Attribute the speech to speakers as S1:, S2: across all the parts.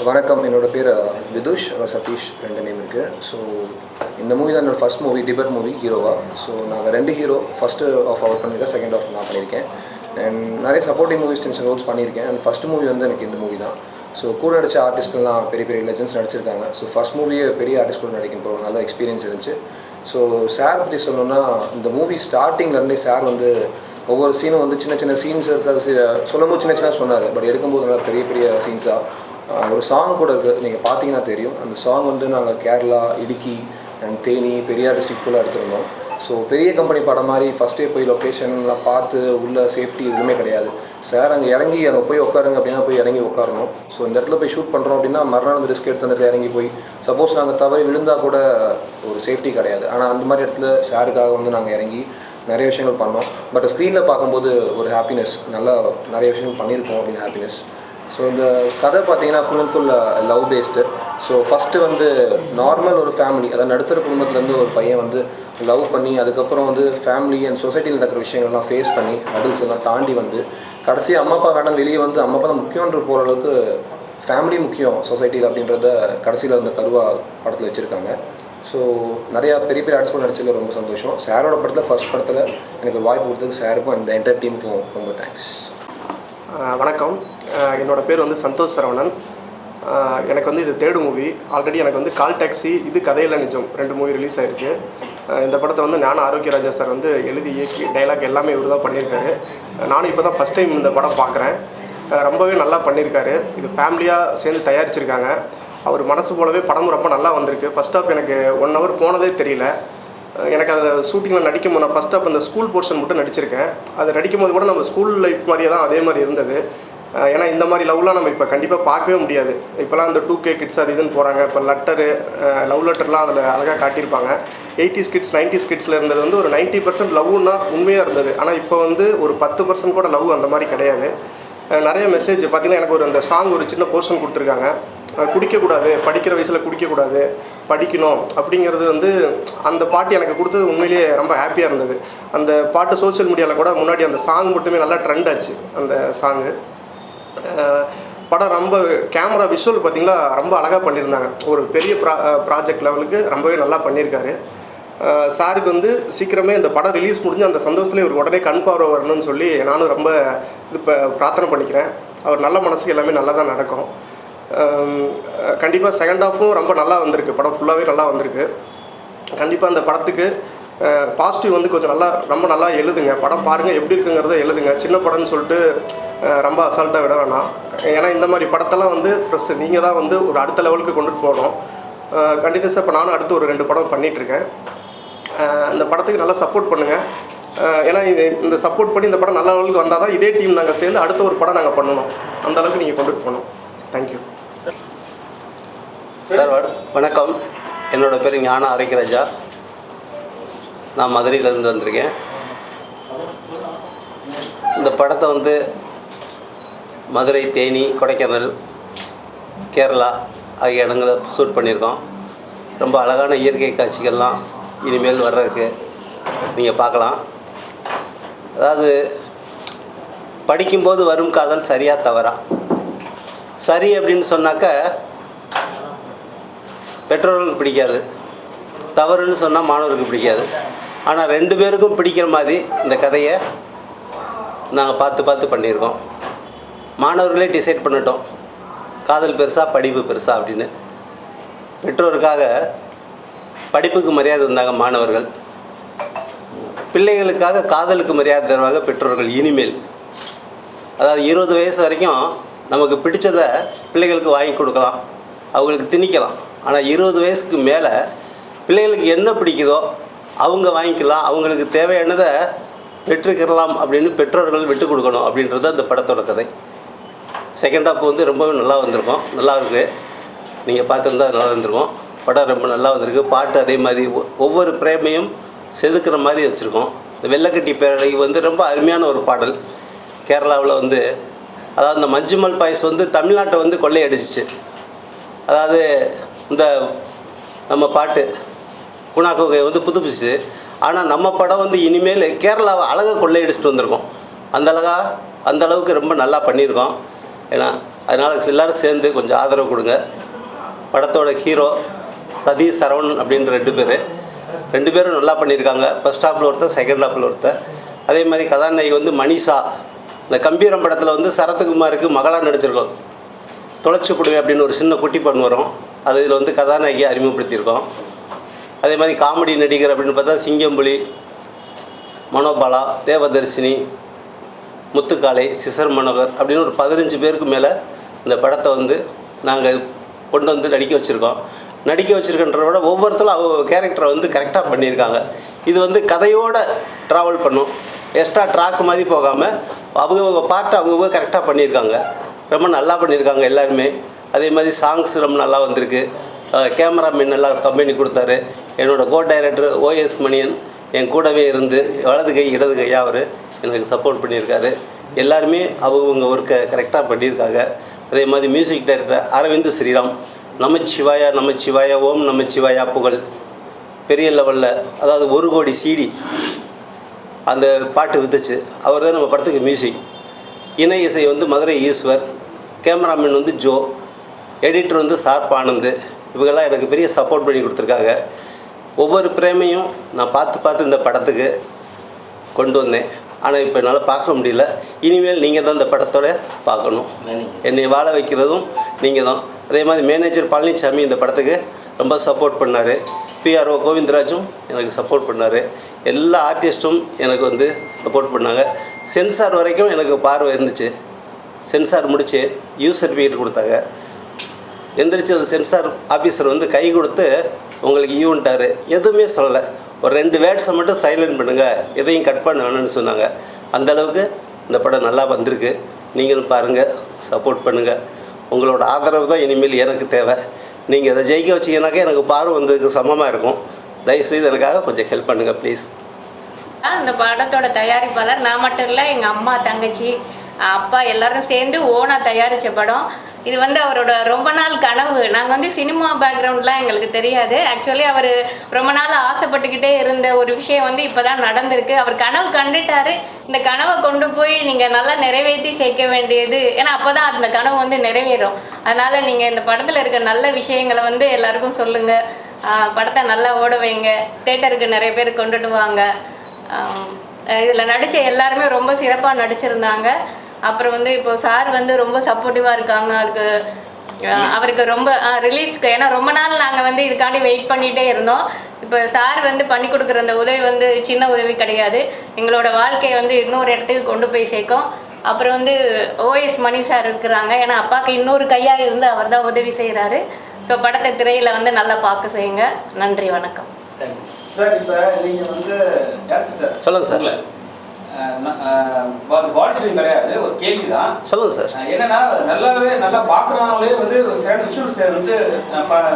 S1: வணக்கம், என்னோட பேர் விதுஷ், சதீஷ், 2 நேம் இருக்குது. ஸோ இந்த மூவி தான் என்னோடய ஃபஸ்ட் மூவி, டிபர் மூவி ஹீரோவா. ஸோ நாங்கள் 2 ஹீரோ, ஃபஸ்ட்டு ஆஃப் அவர் பண்ணியிருக்கேன், செகண்ட் ஆஃப் நான் பண்ணியிருக்கேன். அண்ட் நிறைய சப்போர்ட்டிவ் மூவிஸ் சின்ன ரோல்ஸ் பண்ணியிருக்கேன். அண்ட் ஃபஸ்ட் மூவி வந்து எனக்கு இந்த மூவி தான். ஸோ கூட நடித்த ஆர்டிஸ்ட்லாம் பெரிய பெரிய லெஜெண்ட்ஸ் நடிச்சிருக்காங்க. ஸோ ஃபஸ்ட் மூவியே பெரிய ஆர்டிஸ்ட் கூட நடிக்கும் ஒரு நல்ல எக்ஸ்பீரியன்ஸ் இருந்துச்சு. ஸோ சார் பற்றி சொல்லணும்னா, இந்த மூவி ஸ்டார்டிங்லேருந்தே சார் வந்து ஒவ்வொரு சீனும் வந்து சின்ன சின்ன சீன்ஸ் இருக்கிற சொல்லும்போது சின்ன சொன்னார். பட் எடுக்கும்போது நல்லா பெரிய பெரிய சீன்ஸாக ஒரு சாங் கூட இருக்குது, நீங்கள் பார்த்தீங்கன்னா தெரியும். அந்த சாங் வந்து நாங்கள் கேரளா, இடுக்கி அண்ட் தேனி, பெரியார் டிஸ்ட்ரிக்ட் ஃபுல்லாக எடுத்துருந்தோம். ஸோ பெரிய கம்பெனி படம் மாதிரி ஃபஸ்ட்டே போய் லொக்கேஷன்லாம் பார்த்து உள்ள சேஃப்டி எதுவுமே கிடையாது. சார் அங்கே இறங்கி அங்கே போய் உட்காருங்க அப்படின்னா போய் இறங்கி உட்காரணும். ஸோ இந்த இடத்துல போய் ஷூட் பண்ணுறோம் அப்படின்னா மறுநாள் அந்த ரிஸ்க் எடுத்து வந்துட்டு இறங்கி போய் சப்போஸ் நாங்கள் தவறி விழுந்தால் கூட ஒரு சேஃப்டி கிடையாது. ஆனால் அந்த மாதிரி இடத்துல சாருக்காக வந்து நாங்கள் இறங்கி நிறைய விஷயங்கள் பண்ணோம். பட் ஸ்க்ரீனில் பார்க்கும்போது ஒரு ஹாப்பினஸ், நல்லா நிறைய விஷயங்கள் பண்ணியிருக்கோம் அப்படின்னு ஹாப்பினஸ். ஸோ இந்த கதை பார்த்தீங்கன்னா full and full love based. So first வந்து நார்மல் ஒரு ஃபேமிலி, அதாவது நடுத்தர குடும்பத்துலேருந்து ஒரு பையன் வந்து லவ் பண்ணி அதுக்கப்புறம் வந்து ஃபேமிலி அண்ட் சொசைட்டியில் நடக்கிற விஷயங்கள்லாம் ஃபேஸ் பண்ணி அடல்ட்ஸ் எல்லாம் தாண்டி வந்து கடைசி அம்மா அப்பா வேணாம் வெளியே வந்து அம்மா அப்பா தான் முக்கியன்ற போகிற அளவுக்கு ஃபேமிலி முக்கியம் சொசைட்டியில் அப்படின்றத கடைசியில் வந்து கருவா படத்தில் வச்சுருக்காங்க. ஸோ நிறையா பெரிய பெரிய ஆர்டிஸ்ட் நடிச்சதில் ரொம்ப சந்தோஷம். சாரோட படத்தில் ஃபஸ்ட் படத்தில் எனக்கு ஒரு வாய்ப்பு கொடுத்ததுக்கு சாருக்கும் அந்த என்டையர் டீமுக்கும் ரொம்ப தேங்க்ஸ்.
S2: வணக்கம், என்னோடய பேர் வந்து சந்தோஷ் சரவணன். எனக்கு வந்து இது 3rd மூவி. ஆல்ரெடி எனக்கு வந்து கால் டாக்ஸி, இது கதையில நிஜம் 2 மூவி ரிலீஸ் ஆகிருக்கு. இந்த படத்தை வந்து ஞான ஆரோக்கியராஜா சார் வந்து எழுதி இயக்கி டைலாக் எல்லாமே இவர் தான் பண்ணியிருக்காரு. நானும் இப்போ தான் ஃபஸ்ட் டைம் இந்த படம் பார்க்குறேன். ரொம்பவே நல்லா பண்ணியிருக்காரு. இது ஃபேமிலியாக சேர்ந்து தயாரிச்சிருக்காங்க. அவர் மனசு போலவே படமும் ரொம்ப நல்லா வந்திருக்கு. ஃபஸ்ட் ஆஃப் எனக்கு 1 hour போனதே தெரியல. எனக்கு அதில் ஷூட்டிங்கில் நடிக்கும்போது நான் ஃபஸ்ட் ஆஃப் அந்த ஸ்கூல் போர்ஷன் மட்டும் நடிச்சிருக்கேன். அது நடிக்கும்போது கூட நம்ம ஸ்கூல் லைஃப் மாதிரியே தான் அதே மாதிரி இருந்தது. ஏன்னா இந்த மாதிரி லவ்லாம் நம்ம இப்போ கண்டிப்பாக பார்க்கவே முடியாது. இப்போலாம் அந்த 2K கிட்ஸ் அது இதுன்னு போகிறாங்க. இப்போ லெட்டரு, லவ் லெட்டர்லாம் அதில் அழகாக காட்டியிருப்பாங்க. 80s கிட்ஸ் 90s கிட்ஸில் இருந்தது வந்து ஒரு 90% லவ்னா உண்மையாக இருந்தது. ஆனால் இப்போ வந்து ஒரு 10% கூட லவ் அந்த மாதிரி கிடையாது. நிறைய மெசேஜ் பார்த்திங்கன்னா எனக்கு ஒரு அந்த சாங் ஒரு சின்ன போர்ஷன் கொடுத்துருக்காங்க. குடிக்கக்கூடாது, படிக்கிற வயசில் குடிக்கக்கூடாது, படிக்கணும் அப்படிங்கிறது வந்து அந்த பாட்டு எனக்கு கொடுத்தது உண்மையிலேயே ரொம்ப ஹாப்பியாக இருந்தது. அந்த பாட்டு சோஷியல் மீடியாவில் கூட முன்னாடி அந்த சாங் மட்டுமே நல்லா ட்ரெண்ட் ஆச்சு. அந்த சாங்கு படம் ரொம்ப கேமரா விஷுவல் பார்த்திங்களா ரொம்ப அழகாக பண்ணியிருந்தாங்க. ஒரு பெரிய ப்ராஜெக்ட் லெவலுக்கு ரொம்பவே நல்லா பண்ணியிருக்காரு. சாருக்கு வந்து சீக்கிரமே இந்த படம் ரிலீஸ் முடிஞ்சு அந்த சந்தோஷத்துலேயே ஒரு உடனே கண் பார்வை வரணும்னு சொல்லி நானும் ரொம்ப இது பிரார்த்தனை பண்ணிக்கிறேன். அவர் நல்ல மனசுக்கு எல்லாமே நல்லா தான் நடக்கும். கண்டிப்பாக செகண்ட் ஹாஃபும் ரொம்ப நல்லா வந்திருக்கு. படம் ஃபுல்லாகவே நல்லா வந்திருக்கு. கண்டிப்பாக அந்த படத்துக்கு பாசிட்டிவ் வந்து கொஞ்சம் ரொம்ப நல்லா எழுதுங்க. படம் பாருங்கள், எப்படி இருக்குங்கிறத எழுதுங்க. சின்ன படம்னு சொல்லிட்டு ரொம்ப அசால்ட்டாக விட வேணாம். ஏன்னா இந்த மாதிரி படத்தெல்லாம் வந்து ப்ளஸ் நீங்கள் தான் வந்து ஒரு அடுத்த லெவலுக்கு கொண்டுட்டு போகணும். கண்டினியூஸாக இப்போ நானும் அடுத்து ஒரு 2 படம் பண்ணிகிட்ருக்கேன். இந்த படத்துக்கு நல்லா சப்போர்ட் பண்ணுங்கள். ஏன்னா இந்த சப்போர்ட் பண்ணி இந்த படம் நல்ல லெவலுக்கு வந்தால் தான் இதே டீம் நாங்கள் சேர்ந்து அடுத்த ஒரு படம் நாங்கள் பண்ணணும். அந்த அளவுக்கு நீங்கள் கொண்டுட்டு போகணும். Thank you
S3: sir. வணக்கம், என்னோடய பேர் ஞான ஆரோக்கியராஜா. நான் மதுரையிலேருந்து வந்திருக்கேன். இந்த படத்தை வந்து மதுரை, தேனி, கொடைக்கானல், கேரளா ஆகிய இடங்களில் ஷூட் பண்ணியிருக்கோம். ரொம்ப அழகான இயற்கை காட்சிகள்லாம் இனிமேல் வர்றதுக்கு நீங்கள் பார்க்கலாம். அதாவது படிக்கும்போது வரும் காதல் சரியா தவறா? சரி அப்படின்னு சொன்னாக்க பெற்றோர்களுக்கு பிடிக்காது, தவறுன்னு சொன்னால் மாணவருக்கு பிடிக்காது. ஆனால் 2 பேருக்கும் பிடிக்கிற மாதிரி இந்த கதையை நாங்கள் பார்த்து பண்ணியிருக்கோம். மாணவர்களே டிசைட் பண்ணிட்டோம், காதல் பெருசா படிப்பு பெருசா அப்படின்னு. பெற்றோருக்காக படிப்புக்கு மரியாதை இருந்தாங்க மாணவர்கள், பிள்ளைகளுக்காக காதலுக்கு மரியாதை தருவாங்க பெற்றோர்கள் இனிமேல். அதாவது 20 வயசு வரைக்கும் நமக்கு பிடிச்சதை பிள்ளைகளுக்கு வாங்கி கொடுக்கலாம், அவங்களுக்கு திணிக்கலாம். ஆனால் 20 வயசுக்கு மேலே பிள்ளைகளுக்கு என்ன பிடிக்குதோ அவங்க வாங்கிக்கலாம், அவங்களுக்கு தேவையானதை பெற்றுக்கலாம் அப்படின்னு பெற்றோர்கள் விட்டு கொடுக்கணும் அப்படின்றது அந்த படத்தோட கதை. செகண்ட் ஹாஃப் வந்து ரொம்பவே நல்லா வந்திருக்கும், நல்லா இருக்குது. நீங்கள் பார்த்துருந்தா நல்லா வந்திருக்கும். படம் ரொம்ப நல்லா வந்திருக்கு. பாட்டு அதே மாதிரி ஒவ்வொரு பிரேமையும் செதுக்கிற மாதிரி வச்சுருக்கோம். இந்த வெள்ளக்கட்டி பேரழகி வந்து ரொம்ப அருமையான ஒரு பாடல். கேரளாவில் வந்து அதாவது இந்த மஞ்சுமல் பாய்ஸ் வந்து தமிழ்நாட்டை வந்து கொள்ளையடிச்சிச்சு. அதாவது இந்த நம்ம பாட்டு குணாக்கோகை வந்து புதுப்பிச்சு. ஆனால் நம்ம படம் வந்து இனிமேல் கேரளாவை அழகாக கொள்ளையடிச்சிட்டு வந்திருக்கோம். அந்த அளவுக்கு ரொம்ப நல்லா பண்ணியிருக்கோம். ஏன்னா அதனால் எல்லோரும் சேர்ந்து கொஞ்சம் ஆதரவு கொடுங்க. படத்தோட ஹீரோ சதீஷ் சரவணன் அப்படின்ற 2 பேரும் நல்லா பண்ணியிருக்காங்க. ஃபர்ஸ்ட் ஹாஃபில் ஒருத்தர், செகண்ட் ஹாஃபில் ஒருத்தர். அதே மாதிரி கதாநாயகி வந்து மனிஷா. இந்த கம்பீரம் படத்தில் வந்து சரத்குமாருக்கு மகளாக நடிச்சிருக்கோம். தொலைச்சி போடுவேன் அப்படின்னு ஒரு சின்ன குட்டி பண்ணு வரும், அது இதில் வந்து கதாநாயகியை அறிமுகப்படுத்தியிருக்கோம். அதே மாதிரி காமெடி நடிகர் அப்படின்னு பார்த்தா சிங்கம்புலி, மனோபாலா, தேவதர்ஷினி, முத்துக்காளை, சிசர் மனோகர் அப்படின்னு ஒரு 15 பேருக்கு மேலே இந்த படத்தை வந்து நாங்கள் கொண்டு வந்து நடிக்க வச்சுருக்கன்றத விட ஒவ்வொருத்தரும் அவங்க கேரக்டரை வந்து கரெக்டாக பண்ணியிருக்காங்க. இது வந்து கதையோடு ட்ராவல் பண்ணும், எக்ஸ்ட்ரா ட்ராக் மாதிரி போகாமல் அவங்க பார்ட்டை அவங்க கரெக்டாக பண்ணியிருக்காங்க. ரொம்ப நல்லா பண்ணியிருக்காங்க எல்லாருமே. அதே மாதிரி சாங்ஸ் ரொம்ப நல்லா வந்திருக்கு. கேமராமேன் நல்லா கம்பெனி கொடுத்தாரு. என்னோடய கோ டைரக்டர் ஓஎஸ் மணியன் என் கூடவே இருந்து வலது கை இடது கையாக அவர் எனக்கு சப்போர்ட் பண்ணியிருக்காரு. எல்லாருமே அவங்க ஒர்க்கை கரெக்டாக பண்ணியிருக்காங்க. அதே மாதிரி மியூசிக் டைரக்டர் அரவிந்த் ஸ்ரீராம், நமச்சிவாயா ஓம் நமச்சிவாயா புகழ் பெரிய லெவலில், அதாவது 1 கோடி CD அந்த பாட்டு வித்துச்சு. அவர் தான் நம்ம படத்துக்கு மியூசிக். இணை இசை வந்து மதுரை ஈஸ்வர், கேமராமேன் வந்து ஜோ, எடிட்டர் வந்து சார்ப் ஆனந்த். இவங்கெல்லாம் எனக்கு பெரிய சப்போர்ட் பண்ணி கொடுத்துருக்காங்க. ஒவ்வொரு பிரேமையும் நான் பார்த்து இந்த படத்துக்கு கொண்டு வந்தேன். ஆனால் இப்போ என்னால் பார்க்க முடியல. இனிமேல் நீங்கள் தான் இந்த படத்தோட பார்க்கணும். என்னை வாழ வைக்கிறதும் நீங்கள் தான். அதே மாதிரி மேனேஜர் பழனிசாமி இந்த படத்துக்கு ரொம்ப சப்போர்ட் பண்ணார். PRO கோவிந்தராஜும் எனக்கு சப்போர்ட் பண்ணார். எல்லா ஆர்டிஸ்ட்டும் எனக்கு வந்து சப்போர்ட் பண்ணாங்க. சென்சார் வரைக்கும் எனக்கு பார்வை இருந்துச்சு. சென்சார் முடித்து யூஸ் சர்டிஃபிகேட் கொடுத்தாங்க. எந்திரிச்சு அந்த சென்சார் ஆஃபீஸர் வந்து கை கொடுத்து உங்களுக்கு ஈவன்ட்டார். எதுவுமே சொல்லலை, ஒரு 2 வேர்ட்ஸை மட்டும் சைலண்ட் பண்ணுங்கள், எதையும் கட் பண்ண வேணும்னு சொன்னாங்க. அந்தளவுக்கு இந்த படம் நல்லா வந்திருக்கு. நீங்களும் பாருங்கள், சப்போர்ட் பண்ணுங்கள். உங்களோட ஆதரவு தான் இனிமேல் எனக்கு தேவை. நீங்கள் அதை ஜெயிக்க வச்சிங்கனாக்கா எனக்கு பார்வை வந்ததுக்கு சமமாக இருக்கும். தயவுசெய்து எனக்காக கொஞ்சம் ஹெல்ப் பண்ணுங்கள் ப்ளீஸ்.
S4: இந்த படத்தோட தயாரிப்பாளர் நான் மட்டும் இல்லை, எங்கள் அம்மா, தங்கச்சி, அப்பா எல்லாரும் சேர்ந்து ஓனாக தயாரித்த படம். இது வந்து அவரோட ரொம்ப நாள் கனவு. நாங்கள் வந்து சினிமா பேக்ரவுண்ட்லாம் எங்களுக்கு தெரியாது. ஆக்சுவலி அவர் ரொம்ப நாள் ஆசைப்பட்டுக்கிட்டே இருந்த ஒரு விஷயம் வந்து இப்போ தான் நடந்திருக்கு. அவர் கனவு கண்டுட்டார். இந்த கனவை கொண்டு போய் நீங்கள் நல்லா நிறைவேற்றி சேர்க்க வேண்டியது, ஏன்னா அப்போ தான் அந்த கனவு வந்து நிறைவேறும். அதனால் நீங்கள் இந்த படத்தில் இருக்க நல்ல விஷயங்களை வந்து எல்லாருக்கும் சொல்லுங்கள். படத்தை நல்லா ஓட வைங்க. தேட்டருக்கு நிறைய பேர் கொண்டுட்டு வாங்க. இதில் நடித்த எல்லாருமே ரொம்ப சிறப்பாக நடிச்சிருந்தாங்க. அப்புறம் வந்து இப்போ சார் வந்து ரொம்ப சப்போர்ட்டிவாக இருக்காங்க. அவருக்கு ரொம்ப ரிலீஸ்க்கு, ஏன்னா ரொம்ப நாள் நாங்கள் வந்து இதுக்காண்டி வெயிட் பண்ணிகிட்டே இருந்தோம். இப்போ சார் வந்து பண்ணி கொடுக்குற அந்த உதவி வந்து சின்ன உதவி கிடையாது. எங்களோட வாழ்க்கையை வந்து இன்னொரு இடத்துக்கு கொண்டு போய் சேர்க்கும். அப்புறம் வந்து OS மணி சார் இருக்கிறாங்க. ஏன்னா அப்பாவுக்கு இன்னொரு கையாக இருந்து அவர் தான் உதவி செய்கிறாரு. ஸோ படத்தை திரையில் வந்து நல்லா பார்க்க செய்யுங்க. நன்றி, வணக்கம்.
S5: சார், இப்போ நீங்கள் வந்து டேரக்டர் சார்
S3: சொல்லுங்கள் சார்.
S5: பாடி ஷேவிங் கிடையாது, ஒரு கேள்வி தான்.
S3: சொல்லுங்கள் சார்.
S5: என்னன்னா நல்லா பார்க்குறவங்களே வந்து விஷுவல்ஸ் வந்து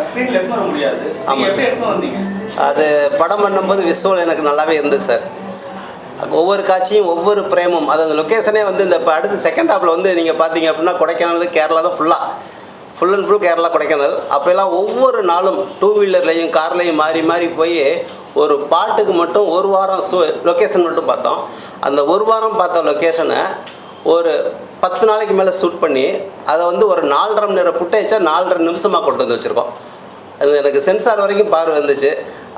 S5: ஸ்க்ரீனில் எடுத்து வர முடியாது. எப்படி எடுத்து வந்தீங்க?
S3: அது படம் பண்ணும்போது விஷுவல் எனக்கு நல்லாவே இருந்தது சார். ஒவ்வொரு காட்சியும் ஒவ்வொரு பிரேமும், அது அந்த லொக்கேஷனே வந்து இந்த இப்போ அடுத்து செகண்ட் ஹாஃபில் வந்து நீங்கள் பார்த்தீங்க அப்படின்னா கொடைக்கானல், கேரளா தான் full and full Kerala, Kodaikanal. அப்போல்லாம் ஒவ்வொரு நாளும் 2 வீலர்லையும் கார்லையும் மாறி போய் ஒரு பாட்டுக்கு மட்டும் 1 வாரம் லொக்கேஷன் மட்டும் பார்த்தோம். அந்த 1 வாரம் பார்த்த லொக்கேஷனை ஒரு 10 நாளைக்கு மேலே ஷூட் பண்ணி அதை வந்து ஒரு 4.5 மணி நேரம் ஃபுட்டேஜா 4.5 நிமிஷமாக கொண்டு வந்து வச்சுருக்கோம். அது எனக்கு சென்சார் வரைக்கும் பார்வை வந்துச்சு.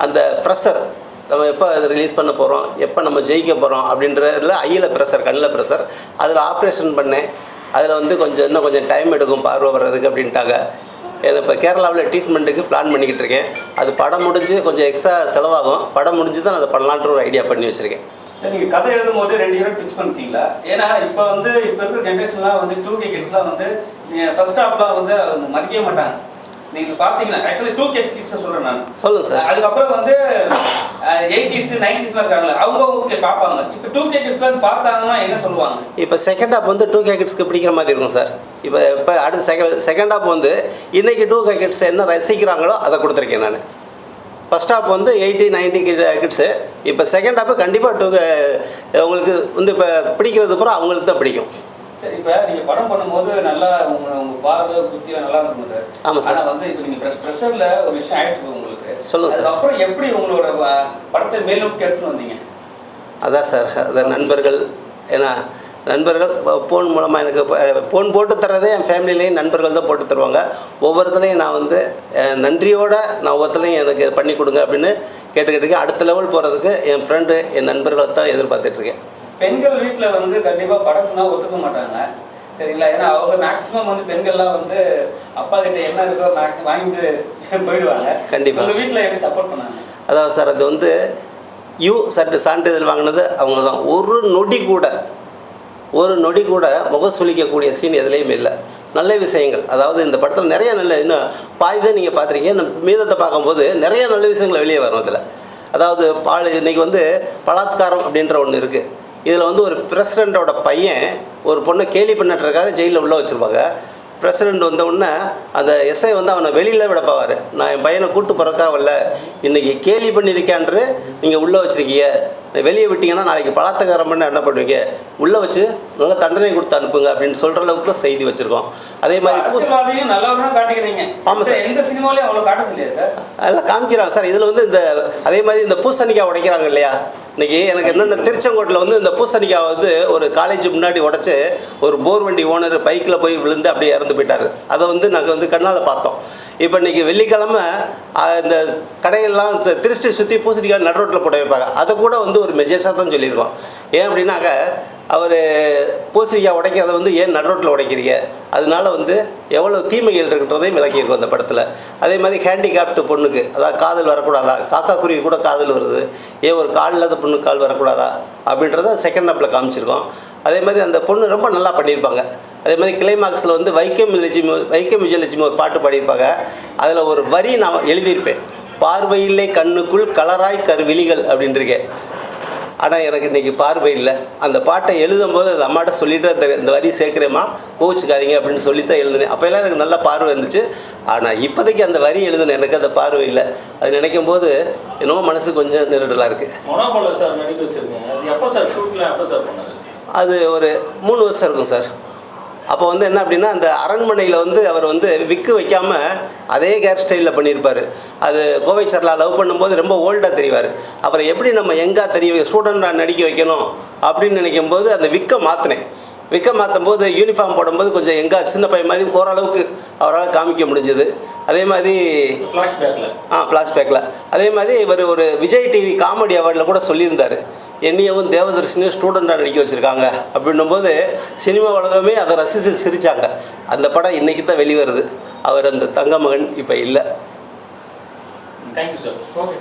S3: அந்த ப்ரெஷர், நம்ம எப்போ ரிலீஸ் பண்ண போகிறோம், எப்போ நம்ம ஜெயிக்க போகிறோம் அப்படின்றதுல ஐயில் ப்ரெஷர், கண்ணில் ப்ரெஷர். அதில் ஆப்ரேஷன் பண்ணேன். அதில் வந்து இன்னும் கொஞ்சம் டைம் எடுக்கும் பார்வை வர்றதுக்கு அப்படின்ட்டாங்க. இப்போ கேரளாவில் ட்ரீட்மெண்ட்டுக்கு பிளான் பண்ணிக்கிட்டு இருக்கேன். அது படம் முடிஞ்சு கொஞ்சம் எக்ஸ்ட்ரா செலவாகும். படம் முடிஞ்சு தான் அதை பண்ணலான்ற ஒரு ஐடியா பண்ணி வச்சுருக்கேன்.
S5: சார், நீங்கள் கதை எழுதும் போது 2 யூனிட் ஃபிக்ஸ் பண்ணிட்டீங்களா? ஏன்னா இப்போ இருக்கிற ஜென்ரேஷன்லாம் வந்து 2K கிட்ஸ்லாம் வந்து ஃபர்ஸ்ட் ஹாஃப்லாம் வந்து மதிக்கவே மாட்டாங்க. நீங்கள் பார்த்தீங்கன்னா ஆக்சுவலி 2K கிட்ஸை சொல்கிறேன் நான்.
S3: சொல்லுங்கள் சார்.
S5: அதுக்கப்புறம் வந்து 80s 90sலாம் இருக்காங்களே, அவங்க ஓகே பார்ப்பாங்க. இப்போ 2K கிட்ஸ்லாம் பார்த்தாங்கன்னா என்ன சொல்லுவாங்க?
S3: இப்போ செகண்ட் ஹாஃப் வந்து 2K கிட்ஸ்க்கு பிடிக்கிற மாதிரி இருக்கும் சார். இப்போ அடுத்து செகண்ட் ஹாஃப் வந்து இன்றைக்கி 2K கிட்ஸ் என்ன ரசிக்கிறாங்களோ அதை கொடுத்துருக்கேன் நான். ஃபஸ்ட் ஹாஃப் வந்து 80 90 கிட்ஸு. இப்போ செகண்ட் ஹாஃப் கண்டிப்பாக உங்களுக்கு வந்து இப்போ பிடிக்கிறது பூரா அவங்களுக்கு தான் பிடிக்கும்.
S5: சரி, இப்போ நீங்கள் படம் பண்ணும்போது நல்லா உங்கள் பார்வை புத்தியில் நல்லா இருக்கும் சார்.
S3: ஆமாம் சார்.
S5: ஆனால் வந்து இப்போ நீங்கள் ப்ரெஷரில் ஒரு விஷயம் ஆகிட்டு உங்களுக்கு
S3: சொல்லுங்கள் சார்.
S5: அப்புறம் எப்படி உங்களோட படத்தை மேலும் எடுத்து வந்தீங்க?
S3: அதான் சார், அதான் நண்பர்கள், ஏன்னா நண்பர்கள் ஃபோன் மூலமாக எனக்கு ஃபோன் போட்டு தர்றதே என் ஃபேமிலிலேயும் நண்பர்கள் தான் போட்டு தருவாங்க. ஒவ்வொருத்தரையும் நான் வந்து நன்றியோடு நான் ஒவ்வொருத்தரையும் எனக்கு பண்ணி கொடுங்க அப்படின்னு கேட்டுக்கிட்டுருக்கேன். அடுத்த லெவல் போகிறதுக்கு என் ஃப்ரெண்டு என் நண்பர்களை தான் எதிர்பார்த்துட்ருக்கேன்.
S5: பெண்கள் வீட்டில் வந்து கண்டிப்பாக படக்குனா ஒத்துக்க மாட்டாங்க சரிங்களா? ஏன்னா அவங்க மேக்ஸிமம் வந்து பெண்கள்லாம் வந்து அப்பா கிட்ட என்ன இருக்கோ வாங்கிட்டு போயிடுவாங்க.
S3: கண்டிப்பாக
S5: உங்கள் வீட்டில் எப்படி சப்போர்ட் பண்ணாங்க?
S3: அதாவது சார், அது வந்து சான்றிதழ் வாங்கினது அவங்க தான். ஒரு நொடி கூட முகம் சுளிக்கக்கூடிய சீன் எதுலேயும் இல்லை. நல்ல விஷயங்கள், அதாவது இந்த படத்தில் நிறைய நல்ல, இன்னும் பாதி தான் நீங்கள் பார்த்துருக்கீங்க, மீதத்தை பார்க்கும்போது நிறைய நல்ல விஷயங்கள் வெளியே வரும் அதில். அதாவது இன்றைக்கி வந்து பலாத்காரம் அப்படின்ற ஒன்று இருக்குது. இதில் வந்து ஒரு பிரசிடெண்ட்டோட பையன் ஒரு பொண்ணை கேலி பண்ணுறதுக்காக ஜெயிலில் உள்ளே வச்சுருப்பாங்க. பிரசிடெண்ட் வந்த உடனே அந்த எஸ்ஐ வந்து அவனை வெளியில் விட போவார். நான் என் பையனை கூட்டு பிறக்காவல்ல, இன்றைக்கி கேலி பண்ணியிருக்கான்று நீங்கள் உள்ளே வச்சுருக்கீங்க, வெளியே விட்டிங்கன்னா நாளைக்கு பலாத்காரம் பண்ண என்ன பண்ணுவீங்க, உள்ளே வச்சு நல்லா தண்டனை கொடுத்து அனுப்புங்க அப்படின்னு சொல்கிற அளவுக்கு தான் செய்தி வச்சுருக்கோம். அதே மாதிரி ஆமாம் சார்,
S5: எந்த சினிமாலையும் அவ்வளோ காட்டுறது இல்லையா சார்?
S3: அதெல்லாம் காமிக்கிறாங்க சார். இதில் வந்து அதே மாதிரி இந்த பூசணிக்காய் உடைக்கிறாங்க இல்லையா, இன்றைக்கி எனக்கு என்னென்ன திருச்செங்கோட்டில் வந்து இந்த பூசணிக்காய் வந்து ஒரு காலேஜ் முன்னாடி உடச்சி ஒரு போர் வண்டி ஓனர் பைக்கில் போய் விழுந்து அப்படியே இறந்து போயிட்டார். அதை வந்து நாங்கள் வந்து கண்ணால் பார்த்தோம். இப்போ இன்றைக்கி வெள்ளிக்கிழமை இந்த கடைகள்லாம் திருஷ்டி சுற்றி பூசணிக்காய் நடு ரோட்டில் போட வைப்பாங்க. அதை கூட வந்து ஒரு மெஜேஸாக தான் சொல்லியிருக்கோம். ஏன் அப்படின்னாக்க அவர் பூசணிக்காய் உடைக்கிறத வந்து ஏன் நடு ரோட்டில் உடைக்கிறீங்க, அதனால வந்து எவ்வளோ தீமைகள் இருக்குன்றதையும் விளக்கியிருக்கோம் அந்த படத்தில். அதே மாதிரி ஹேண்டிகேப்டு பொண்ணுக்கு, அதாவது காதல் வரக்கூடாதா, காக்கா குருவி கூட காதல் வருது, ஏன் ஒரு கால் இல்லாத பொண்ணுக்கு கால் வரக்கூடாதா அப்படின்றத செகண்ட் ஹாப்பில் காமிச்சிருக்கோம். அதே மாதிரி அந்த பொண்ணு ரொம்ப நல்லா பண்ணியிருப்பாங்க. அதே மாதிரி கிளைமாக்ஸில் வந்து வைக்கம் விஜயலட்சுமி ஒரு பாட்டு பாடியிருப்பாங்க. அதில் ஒரு வரி நான் எழுதியிருப்பேன், பார்வையில்லை கண்ணுக்குள் கலராய் கருவிழிகள் அப்படின்றிருக்கேன். ஆனால் எனக்கு இன்றைக்கி பார்வை இல்லை. அந்த பாட்டை எழுதும்போது அது அம்மாட்ட சொல்லிவிட்டு இந்த வரி சேர்க்குறேம்மா கோவிச்சுக்காதீங்க அப்படின்னு சொல்லி தான் எழுதுனேன். அப்போல்லாம் எனக்கு நல்ல பார்வை இருந்துச்சு. ஆனால் இப்போதைக்கு அந்த வரி எழுதுனேன், எனக்கு அந்த பார்வை இல்லை. அது நினைக்கும் போது என்னமோ மனசு கொஞ்சம் நெருடலாக இருக்குது. அது ஒரு 3 வருஷம் இருக்கும் சார். அப்போ வந்து என்ன அப்படின்னா, அந்த அரண்மனையில் வந்து அவர் வந்து விக்கு வைக்காமல் அதே கேர் ஸ்டைலில் பண்ணியிருப்பார். அது கோவை சரலா லவ் பண்ணும்போது ரொம்ப ஓல்டாக தெரிவார். அப்புறம் எப்படி நம்ம எங்கே ஸ்டூடெண்டாக நடிக்க வைக்கணும் அப்படின்னு நினைக்கும்போது அந்த விக்கை மாற்றும் போது யூனிஃபார்ம் போடும்போது கொஞ்சம் சின்ன பையன் மாதிரி ஓரளவுக்கு அவரால் காமிக்க முடிஞ்சது. அதே மாதிரி ஃப்ளாஷ்பேக்கில் அதே மாதிரி இவர் ஒரு விஜய் டிவி காமெடி அவார்டில் கூட சொல்லியிருந்தார், என்னையவும் தேவதர்ஷினியும் ஸ்டூடெண்ட்டாக நடிக்க வச்சுருக்காங்க அப்படின்னும்போது சினிமா உலகமே அதை ரசித்து சிரித்தாங்க. அந்த படம் இன்றைக்கி தான் வெளிவருது. அவர் அந்த தங்க மகன் இப்போ இல்லை.
S5: Thank you sir. ஓகே.